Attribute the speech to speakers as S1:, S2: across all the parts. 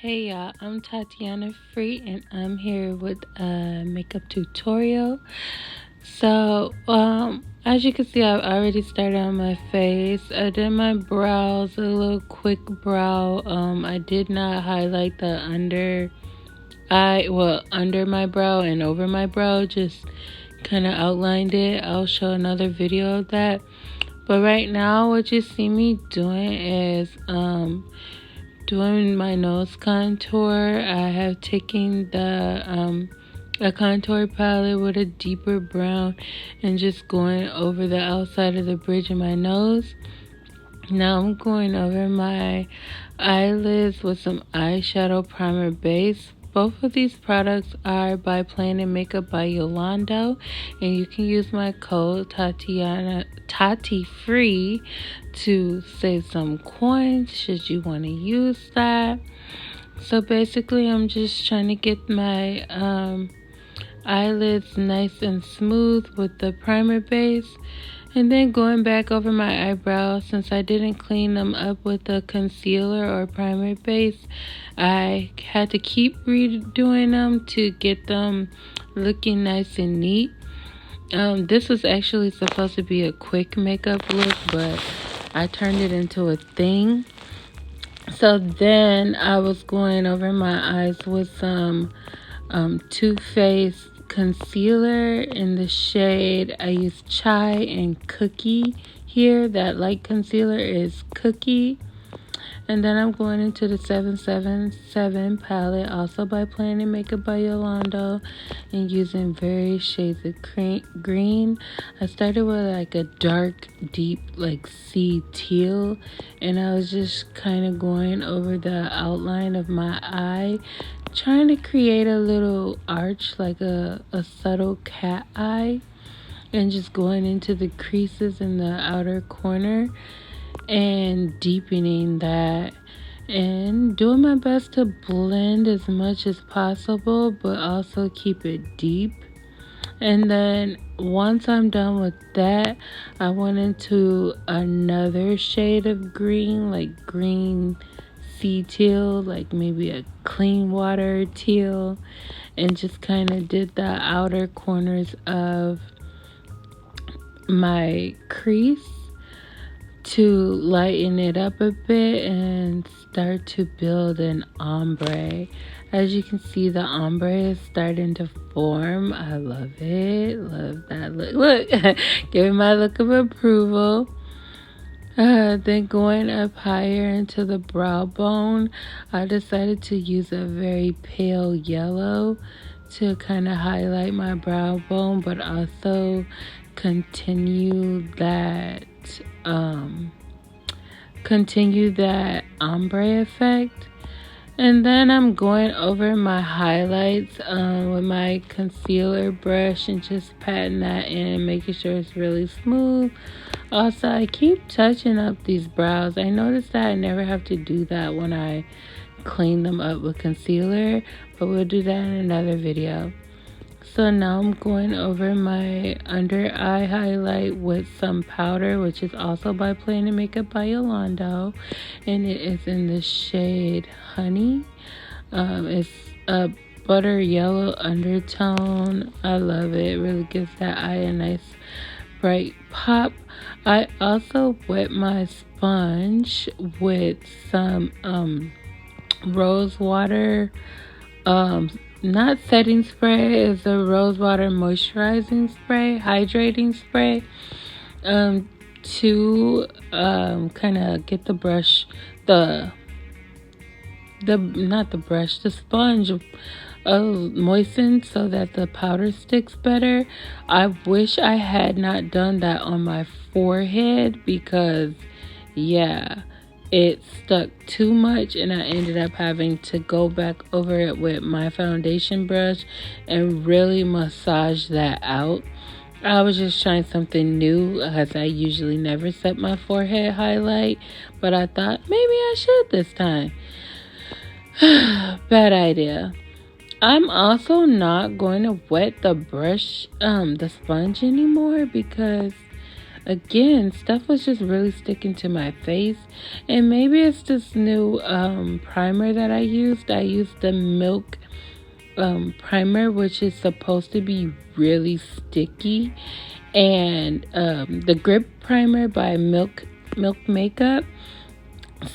S1: Hey y'all, I'm Tatiana Free and I'm here with a makeup tutorial. As you can see, I've already started on my face. I did my brows, a little quick brow. I did not highlight the under my brow and over my brow, just kind of outlined it. I'll show another video of that. But right now, what you see me doing is doing my nose contour. I have taken a contour palette with a deeper brown and just going over the outside of the bridge of my nose. Now I'm going over my eyelids with some eyeshadow primer base. Both of these products are by Planet Makeup by Yolando, and you can use my code Tati Free to save some coins should you want to use that. So basically, I'm just trying to get my eyelids nice and smooth with the primer base. And then going back over my eyebrows, since I didn't clean them up with a concealer or primer base, I had to keep redoing them to get them looking nice and neat. This was actually supposed to be a quick makeup look, but I turned it into a thing. So then I was going over my eyes with some Too Faced concealer in the shade. I use Chai and Cookie here. That light concealer is Cookie. And then I'm going into the 777 palette, also by Planet Makeup by Yolando, and using various shades of green. I started with like a dark, deep, like sea teal, and I was just kind of going over the outline of my eye, trying to create a little arch, like a subtle cat eye, and just going into the creases in the outer corner and deepening that and doing my best to blend as much as possible, but also keep it deep. And then once I'm done with that, I went into another shade of green, like green sea teal, like maybe a clean water teal, and just kind of did the outer corners of my crease to lighten it up a bit and start to build an ombre. As you can see, the ombre is starting to form. I love it. Love that look. Look, giving my look of approval. Then going up higher into the brow bone, I decided to use a very pale yellow to kind of highlight my brow bone, but also continue that ombre effect. And then I'm going over my highlights with my concealer brush and just patting that in, making sure it's really smooth. Also, I keep touching up these brows. I noticed that I never have to do that when I clean them up with concealer, but we'll do that in another video. So now I'm going over my under eye highlight with some powder, which is also by Planet Makeup by Yolando, and it is in the shade Honey. It's a butter yellow undertone. I love it. It really gives that eye a nice bright pop. I also wet my sponge with some rose water not setting spray, is a rose water moisturizing spray, hydrating spray, to kind of get the brush, the sponge moistened so that the powder sticks better. I wish I had not done that on my forehead because it stuck too much, and I ended up having to go back over it with my foundation brush and really massage that out. I was just trying something new, as I usually never set my forehead highlight, but I thought maybe I should this time. Bad idea. I'm also not going to wet the brush, the sponge anymore, because again, stuff was just really sticking to my face. And maybe it's this new primer that I used. I used the Milk primer, which is supposed to be really sticky, and the Grip primer by Milk Makeup.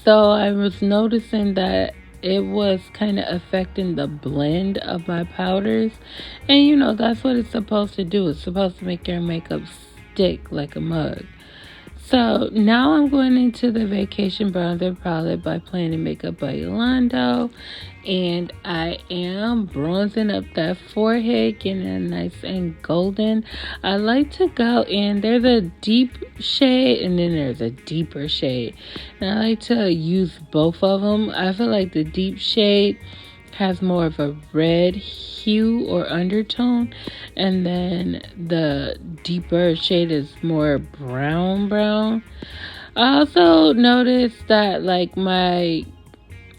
S1: So I was noticing that it was kind of affecting the blend of my powders. And that's what it's supposed to do. It's supposed to make your makeup stick like a mug. So now I'm going into the Vacation Bronzer palette by Planet Makeup by Yolanda. And I am bronzing up that forehead, getting it nice and golden. I like to go in, there's a deep shade and then there's a deeper shade. And I like to use both of them. I feel like the deep shade has more of a red hue or undertone, and then the deeper shade is more brown. I also noticed that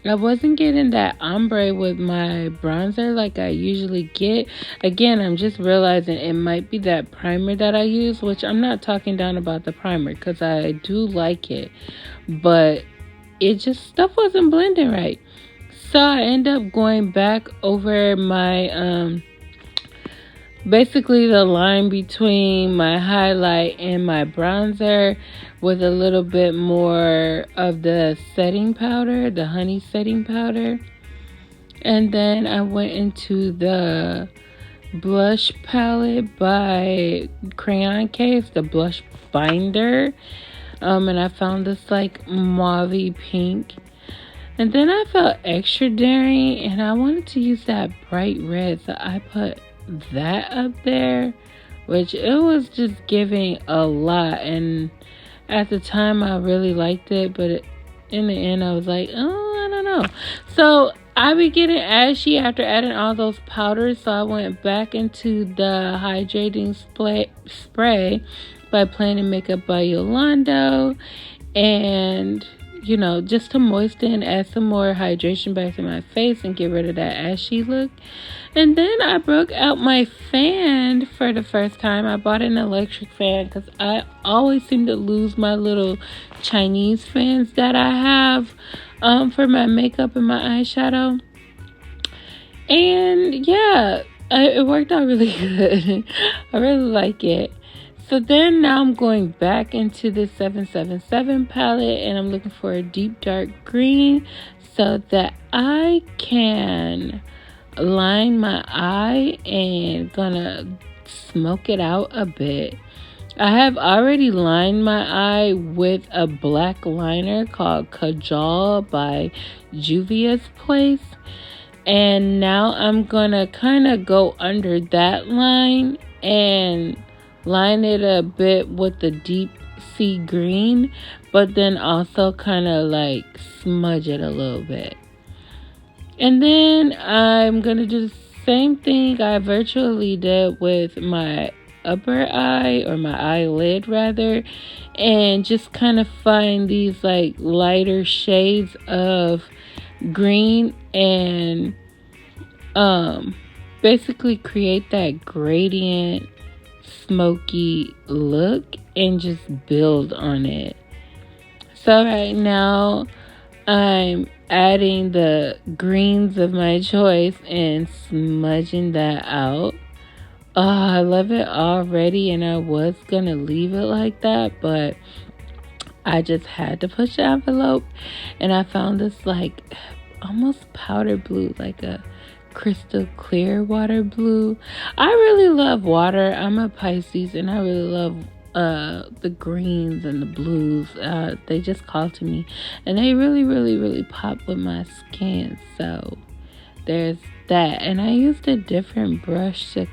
S1: I wasn't getting that ombre with my bronzer like I usually get. Again, I'm just realizing it might be that primer that I use, which I'm not talking down about the primer because I do like it, but stuff wasn't blending right. So I end up going back over my, basically the line between my highlight and my bronzer with a little bit more of the setting powder, the honey setting powder. And then I went into the blush palette by Crayon Case, the blush binder. And I found this mauve pink. And then I felt extra daring and I wanted to use that bright red. So I put that up there, which it was just giving a lot. And at the time I really liked it, but in the end I was like, oh, I don't know. So I be getting ashy after adding all those powders. So I went back into the hydrating spray by Planet Makeup by Yolanda. And just to moisten, add some more hydration back to my face and get rid of that ashy look. And then I broke out my fan for the first time. I bought an electric fan because I always seem to lose my little Chinese fans that I have for my makeup and my eyeshadow. And yeah, it worked out really good. I really like it. So then now I'm going back into the 777 palette and I'm looking for a deep dark green so that I can line my eye and gonna smoke it out a bit. I have already lined my eye with a black liner called Kajal by Juvia's Place. And now I'm gonna kind of go under that line and line it a bit with the deep sea green, but then also kind of smudge it a little bit. And then I'm going to do the same thing I virtually did with my upper eye, or my eyelid rather, and just kind of find these lighter shades of green and basically create that gradient smoky look and just build on it. So right now I'm adding the greens of my choice and smudging that out. Oh, I love it already, and I was gonna leave it like that, but I just had to push the envelope, and I found this almost powder blue, like a crystal clear water blue. I really love water. I'm a Pisces and I really love the greens and the blues. They just call to me and they really pop with my skin. So there's that. And I used a different brush to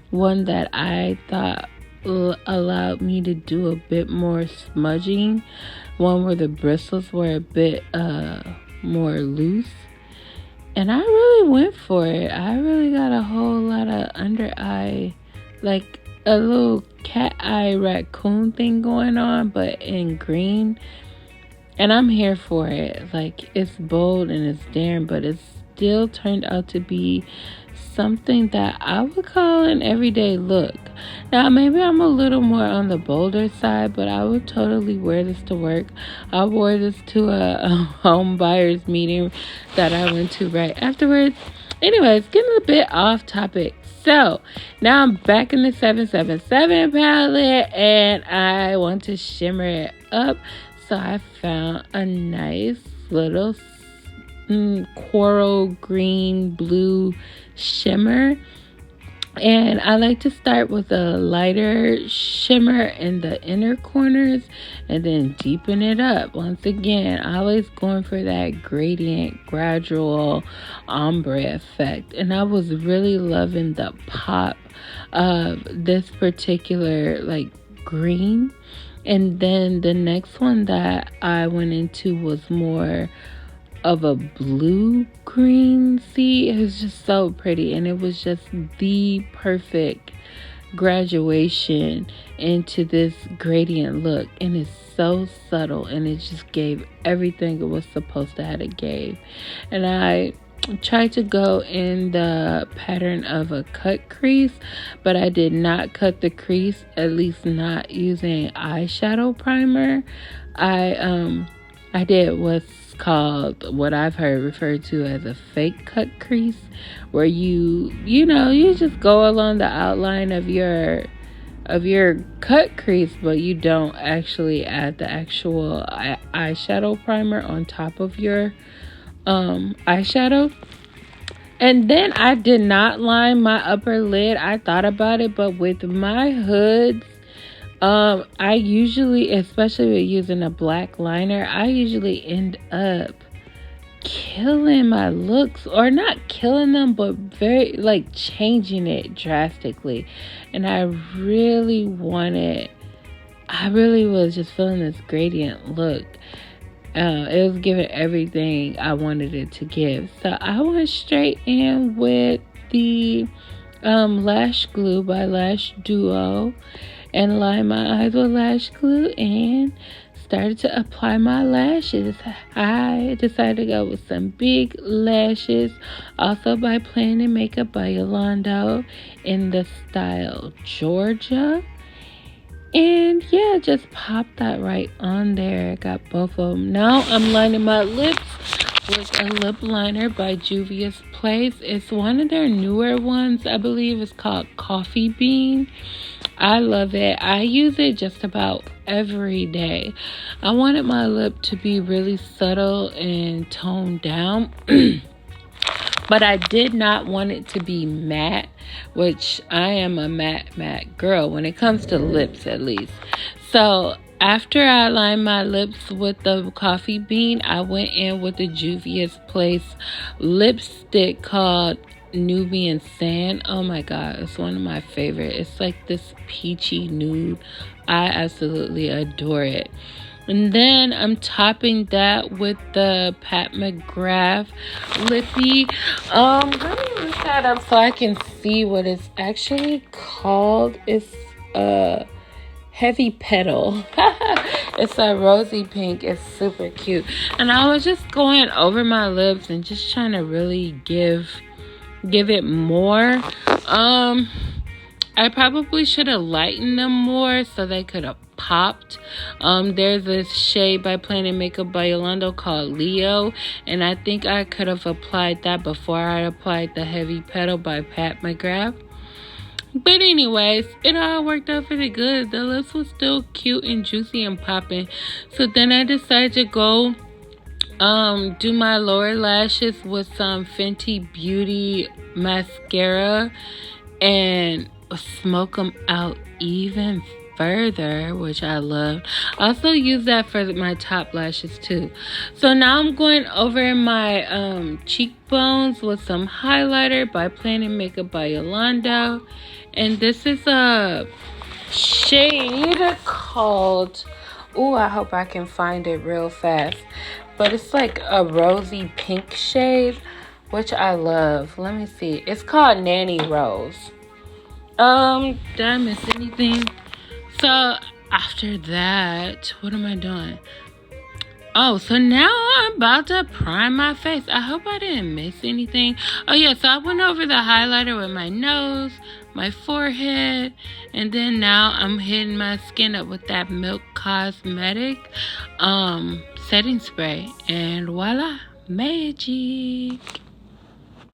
S1: one that I thought allowed me to do a bit more smudging, one where the bristles were a bit more loose. And I really went for it. I really got a whole lot of under eye, like a little cat eye raccoon thing going on, but in green. And I'm here for it. It's bold and it's daring, but it's still turned out to be something that I would call an everyday look. Now, maybe I'm a little more on the bolder side, but I would totally wear this to work. I wore this to a home buyers meeting that I went to right afterwards. Anyways, getting a bit off topic. So, now I'm back in the 777 palette, and I want to shimmer it up. So, I found a nice little coral green blue shimmer, and I like to start with a lighter shimmer in the inner corners and then deepen it up. Once again, always going for that gradient, gradual ombre effect. And I was really loving the pop of this particular like green. And then the next one that I went into was more of a blue green. See, it was just so pretty, and it was just the perfect graduation into this gradient look, and it's so subtle, and it just gave everything it was supposed to have it gave. And I tried to go in the pattern of a cut crease, but I did not cut the crease, at least not using eyeshadow primer. I did what's called, what I've heard referred to as a fake cut crease, where you just go along the outline of your cut crease, but you don't actually add the actual eyeshadow primer on top of your eyeshadow. And then I did not line my upper lid. I thought about it, but with my hoods, I usually, especially with using a black liner, I usually end up killing my looks, or not killing them, but very like changing it drastically. And I really was just feeling this gradient look. It was giving everything I wanted it to give. So I went straight in with the Lash Glue by Lash Duo and lined my eyes with lash glue and started to apply my lashes. I decided to go with some big lashes, also by Planet Makeup by Yolanda in the style Georgia. And yeah, just pop that right on there. Got both of them. Now I'm lining my lips with a lip liner by Juvia's Place. It's one of their newer ones. I believe it's called Coffee Bean. I love it. I use it just about every day. I wanted my lip to be really subtle and toned down. But I did not want it to be matte, which I am a matte girl when it comes to lips, at least. So after I lined my lips with the Coffee Bean, I went in with the Juvia's Place lipstick called Nubian Sand. Oh my god, it's one of my favorite. It's like this peachy nude. I absolutely adore it. And then I'm topping that with the Pat McGrath lippy. Let me look that up so I can see what it's actually called. It's Heavy Petal. It's a rosy pink. It's super cute. And I was just going over my lips and just trying to really give it more. I probably should have lightened them more so they could have popped. There's this shade by Planet Makeup by Yolanda called Leo, and I think I could have applied that before I applied the Heavy Petal by Pat McGrath. But anyways, it all worked out pretty good. The lips was still cute and juicy and popping. So then I decided to go do my lower lashes with some Fenty Beauty mascara and smoke them out even further, which I love. I also use that for my top lashes too. So now I'm going over my cheekbones with some highlighter by Planet Makeup by Yolanda, and this is a shade called, I hope I can find it real fast, but it's like a rosy pink shade, which I love. Let me see. It's called Nanny Rose. Did I miss anything? So after that, what am I doing? Oh, so now I'm about to prime my face. I hope I didn't miss anything. Oh, yeah, so I went over the highlighter with my nose, my forehead, and then now I'm hitting my skin up with that Milk Cosmetic setting spray. And voila, magic.